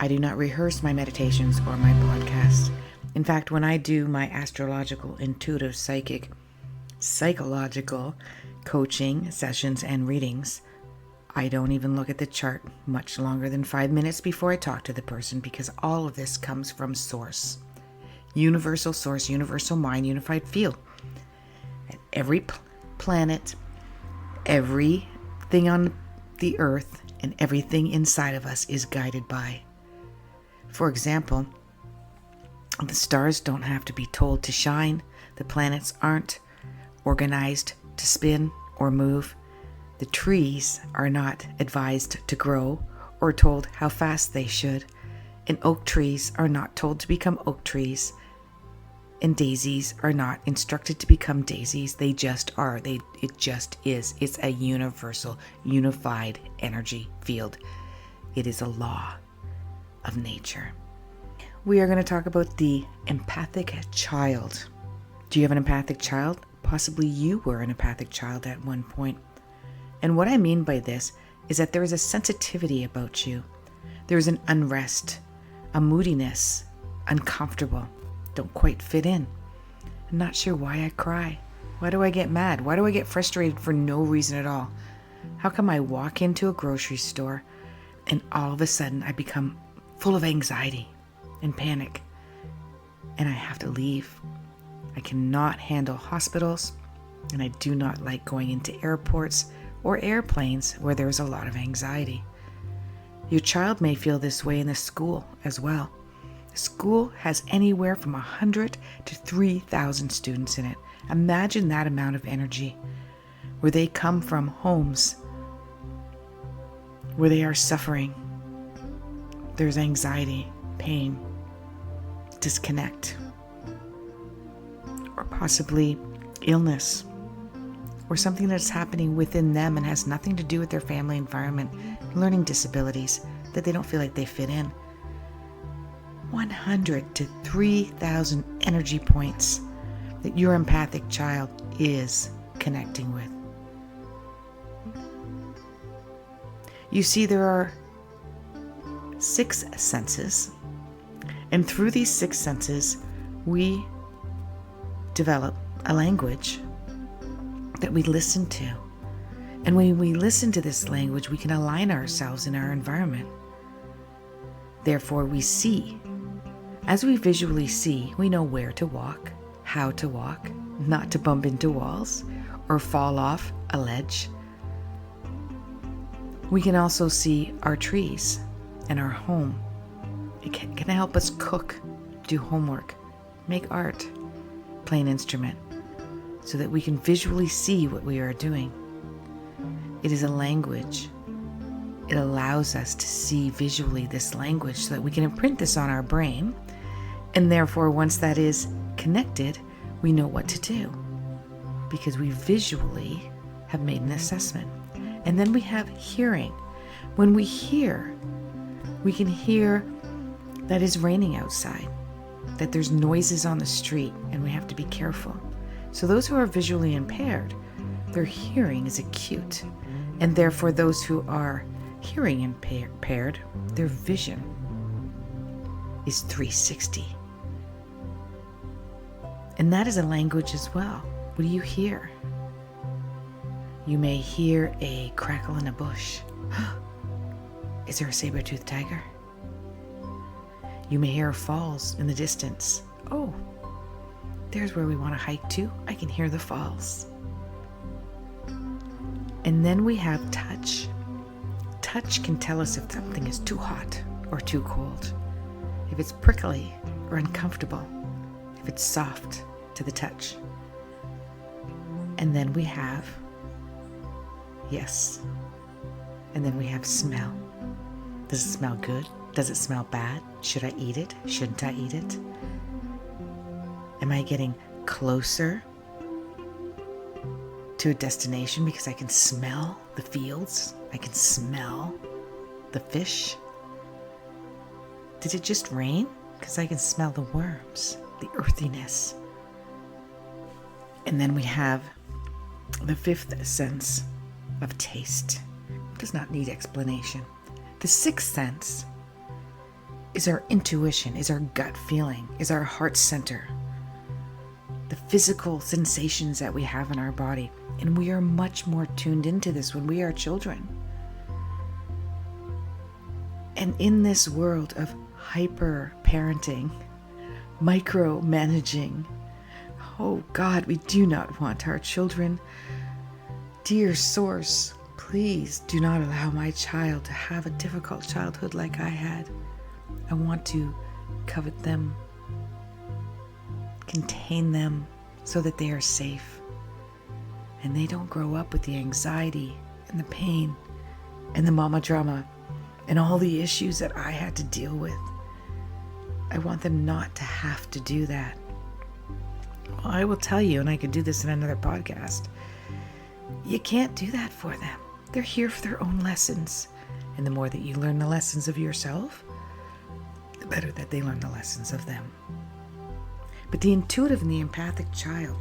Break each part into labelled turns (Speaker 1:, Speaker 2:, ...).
Speaker 1: I do not rehearse my meditations or my podcasts. In fact, when I do my astrological, intuitive, psychic, psychological coaching sessions and readings, I don't even look at the chart much longer than 5 minutes before I talk to the person, because all of this comes from source. Universal source, universal mind, unified field. And every planet, everything on the earth, and everything inside of us is guided by. For example, the stars don't have to be told to shine. The planets aren't organized to spin or move. The trees are not advised to grow or told how fast they should. And oak trees are not told to become oak trees. And daisies are not instructed to become daisies. They just are. It just is. It's a universal, unified energy field. It is a law of nature. We are going to talk about the empathic child. Do you have an empathic child? Possibly you were an empathic child at one point. And what I mean by this is that there is a sensitivity about you. There is an unrest, a moodiness, uncomfortable, don't quite fit in. I'm not sure why I cry. Why do I get mad? Why do I get frustrated for no reason at all? How come I walk into a grocery store and all of a sudden I become full of anxiety and panic and I have to leave? I cannot handle hospitals, and I do not like going into airports or airplanes where there is a lot of anxiety. Your child may feel this way in the school as well. The school has anywhere from 100 to 3,000 students in it. Imagine that amount of energy, where they come from homes where they are suffering. There's anxiety, pain, disconnect, or possibly illness, or something that's happening within them and has nothing to do with their family environment, learning disabilities that they don't feel like they fit in. 100 to 3,000 energy points that your empathic child is connecting with. You see, there are 6 senses, and through these 6 senses, we develop a language that we listen to. And when we listen to this language, we can align ourselves in our environment. Therefore, we see. As we visually see, we know where to walk, how to walk, not to bump into walls or fall off a ledge. We can also see our trees and our home. It can help us cook, do homework, make art, play an instrument, so that we can visually see what we are doing. It is a language. It allows us to see visually this language so that we can imprint this on our brain. And therefore, once that is connected, we know what to do, because we visually have made an assessment. And then we have hearing. When we hear, we can hear that it's raining outside, that there's noises on the street, and we have to be careful. So those who are visually impaired, their hearing is acute. And therefore, those who are hearing impaired, their vision is 360. And that is a language as well. What do you hear? You may hear a crackle in a bush. Is there a saber-toothed tiger? You may hear falls in the distance. Oh, there's where we want to hike to. I can hear the falls. And then we have touch. Touch can tell us if something is too hot or too cold, if it's prickly or uncomfortable, if it's soft to the touch. And then we have, yes, and then we have smell. Does it smell good? Does it smell bad? Should I eat it? Shouldn't I eat it? Am I getting closer to a destination because I can smell the fields? I can smell the fish? Did it just rain? Because I can smell the worms, the earthiness. And then we have the 5th sense of taste. It does not need explanation. The 6th sense is our intuition, is our gut feeling, is our heart center, the physical sensations that we have in our body. And we are much more tuned into this when we are children. And in this world of hyper parenting, micromanaging, oh God, we do not want our children. Dear Source, please do not allow my child to have a difficult childhood like I had. I want to covet them, contain them so that they are safe and they don't grow up with the anxiety and the pain and the mama drama and all the issues that I had to deal with. I want them not to have to do that. Well, I will tell you, and I could do this in another podcast, you can't do that for them. They're here for their own lessons. And the more that you learn the lessons of yourself, the better that they learn the lessons of them. But the intuitive and the empathic child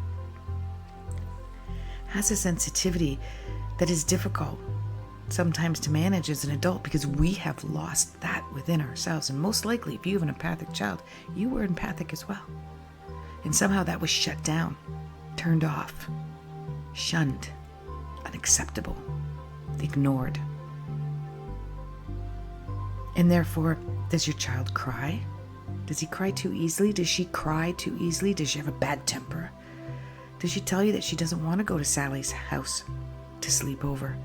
Speaker 1: has a sensitivity that is difficult sometimes to manage as an adult, because we have lost that within ourselves. And most likely, if you have an empathic child, you were empathic as well. And somehow that was shut down, turned off, shunned, unacceptable, ignored. And therefore, does your child cry? Does he cry too easily? Does she cry too easily? Does she have a bad temper? Does she tell you that she doesn't want to go to Sally's house to sleep over?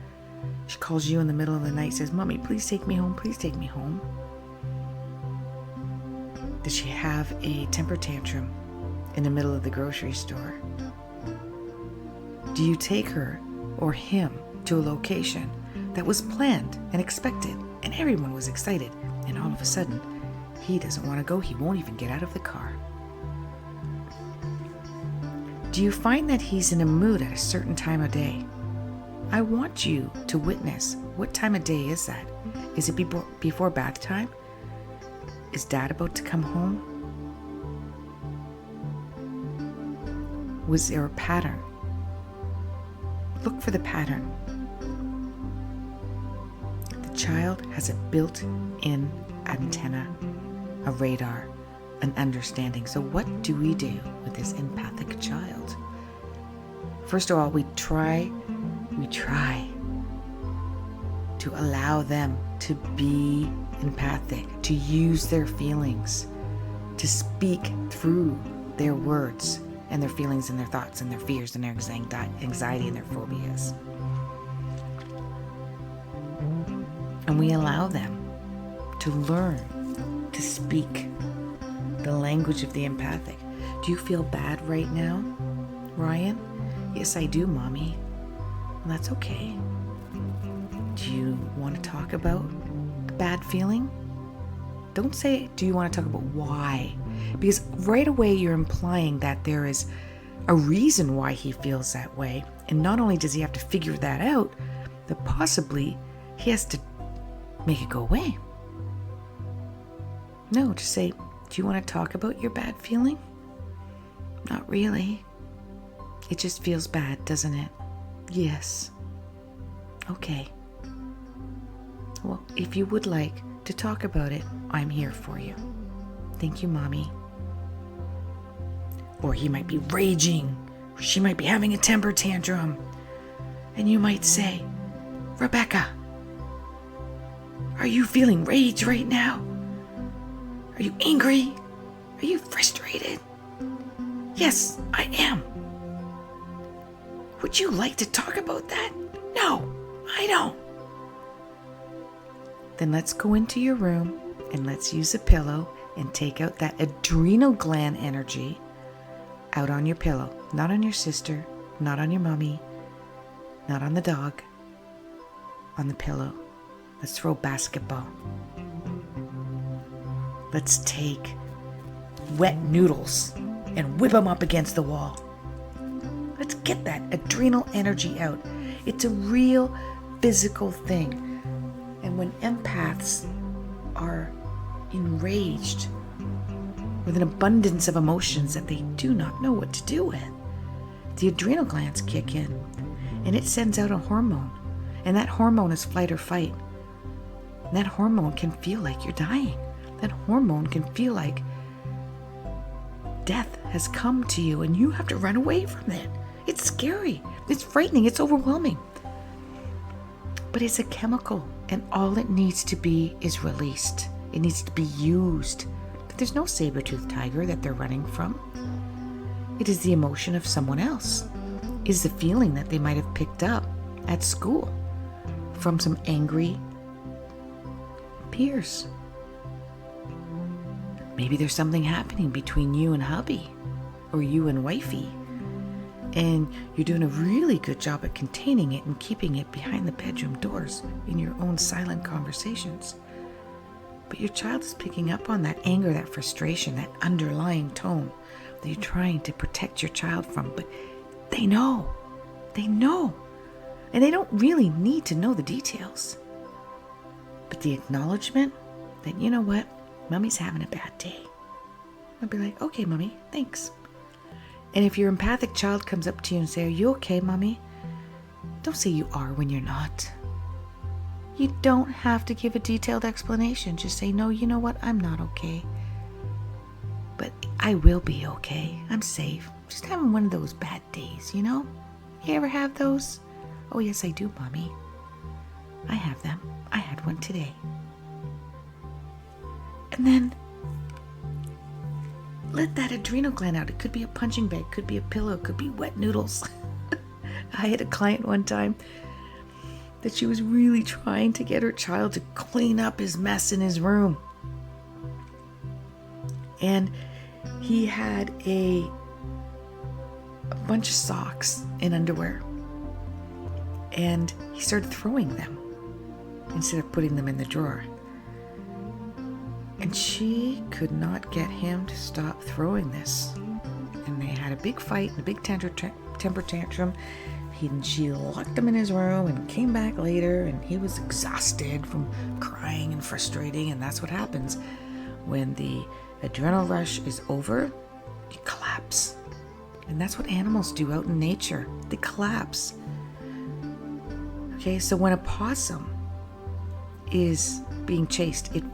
Speaker 1: She calls you in the middle of the night, says, "Mommy, please take me home. Please take me home." Does she have a temper tantrum in the middle of the grocery store? Do you take her or him to a location that was planned and expected and everyone was excited, and all of a sudden he doesn't want to go, he won't even get out of the car? Do you find that he's in a mood at a certain time of day? I want you to witness, what time of day is that? Is it before bath time? Is Dad about to come home? Was there a pattern? Look for the pattern. The child has a built-in antenna, a radar, an understanding. So what do we do with this empathic child? First of all, we try to allow them to be empathic, to use their feelings, to speak through their words and their feelings and their thoughts and their fears and their anxiety and their phobias. And we allow them to learn to speak the language of the empathic. Do you feel bad right now, Ryan? Yes, I do, Mommy. Well, that's okay. Do you want to talk about a bad feeling? Don't say, do you want to talk about why? Because right away you're implying that there is a reason why he feels that way. And not only does he have to figure that out, but possibly he has to make it go away. No, just say, do you want to talk about your bad feeling? Not really. It just feels bad, doesn't it? Yes. Okay. Well, if you would like to talk about it, I'm here for you. Thank you, Mommy. Or he might be raging. Or she might be having a temper tantrum. And you might say, Rebecca, are you feeling rage right now? Are you angry? Are you frustrated? Yes, I am. Would you like to talk about that? No, I don't. Then let's go into your room and let's use a pillow and take out that adrenal gland energy out on your pillow. Not on your sister, not on your mommy, not on the dog, on the pillow. Let's throw basketball. Let's take wet noodles and whip them up against the wall. Let's get that adrenal energy out. It's a real physical thing. And when empaths are enraged with an abundance of emotions that they do not know what to do with, the adrenal glands kick in and it sends out a hormone. And that hormone is flight or fight. And that hormone can feel like you're dying. that hormone can feel like death has come to you and you have to run away from it. It's scary. It's frightening. It's overwhelming. But it's a chemical, and all it needs to be is released. It needs to be used. But there's no saber-toothed tiger that they're running from. It is the emotion of someone else. It is the feeling that they might have picked up at school from some angry peers. Maybe there's something happening between you and hubby or you and wifey, and you're doing a really good job at containing it and keeping it behind the bedroom doors in your own silent conversations. But your child is picking up on that anger, that frustration, that underlying tone that you're trying to protect your child from. But they know. And they don't really need to know the details. But the acknowledgement that, you know what, Mommy's having a bad day. I'll be like, okay, Mommy, thanks. And if your empathic child comes up to you and say, are you okay, Mommy? Don't say you are when you're not. You don't have to give a detailed explanation. Just say, no, you know what, I'm not okay. But I will be okay. I'm safe. Just having one of those bad days, you know? You ever have those? Oh, yes, I do, Mommy. I have them. I had one today. And then let that adrenal gland out. It could be a punching bag, could be a pillow, could be wet noodles. I had a client one time that she was really trying to get her child to clean up his mess in his room. And he had a bunch of socks and underwear. And he started throwing them instead of putting them in the drawer. And she could not get him to stop throwing this. And they had a big fight and a big temper tantrum. She locked him in his room and came back later, and he was exhausted from crying and frustrating. And that's what happens when the adrenal rush is over. You collapse. And that's what animals do out in nature. They collapse. Okay, so when a possum is being chased, it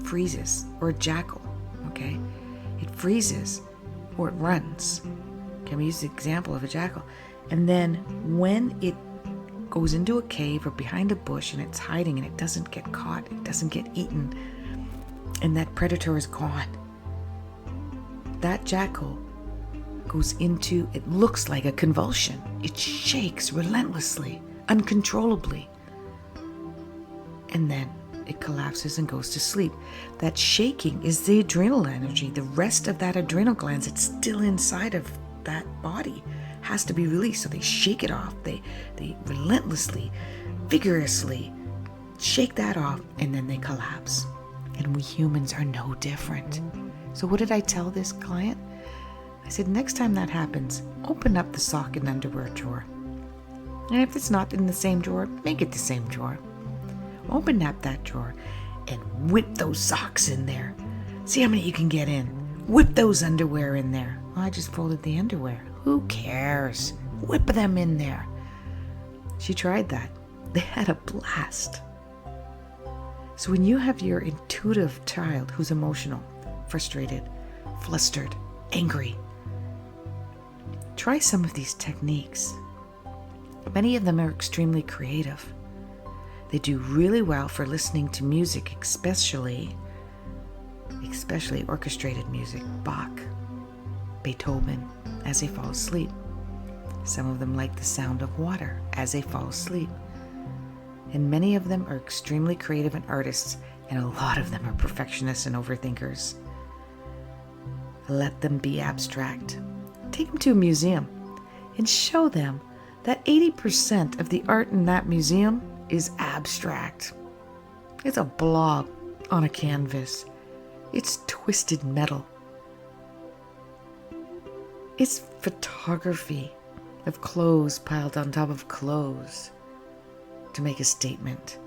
Speaker 1: freezes, or a jackal, okay? It freezes, or it runs. Can we use the example of a jackal? And then when it goes into a cave or behind a bush and it's hiding and it doesn't get caught, it doesn't get eaten, and that predator is gone, that jackal goes into, it looks like a convulsion. It shakes relentlessly, uncontrollably. And then it collapses and goes to sleep. That shaking is the adrenal energy. The rest of that adrenal glands, it's still inside of that body, has to be released. So they shake it off. They relentlessly, vigorously shake that off, and then they collapse. And we humans are no different. So what did I tell this client? I said, next time that happens, open up the sock and underwear drawer. And if it's not in the same drawer, make it the same drawer. Open up that drawer and whip those socks in there. See how many you can get in. Whip those underwear in there. Oh, I just folded the underwear. Who cares? Whip them in there. She tried that. They had a blast. So when you have your intuitive child who's emotional, frustrated, flustered, angry, try some of these techniques. Many of them are extremely creative. They do really well for listening to music, especially orchestrated music, Bach, Beethoven, as they fall asleep. Some of them like the sound of water as they fall asleep. And many of them are extremely creative and artists, and a lot of them are perfectionists and overthinkers. Let them be abstract. Take them to a museum and show them that 80% of the art in that museum is abstract. It's a blob on a canvas. It's twisted metal. It's photography of clothes piled on top of clothes to make a statement.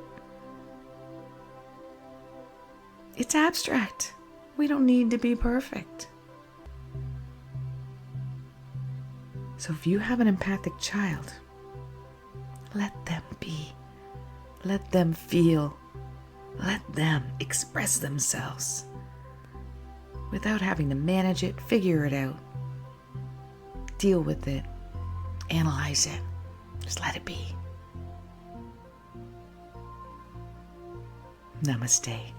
Speaker 1: It's abstract. We don't need to be perfect. So if you have an empathic child, let them be. Let them feel. Let them express themselves. without having to manage it, figure it out, deal with it, analyze it. Just let it be. Namaste.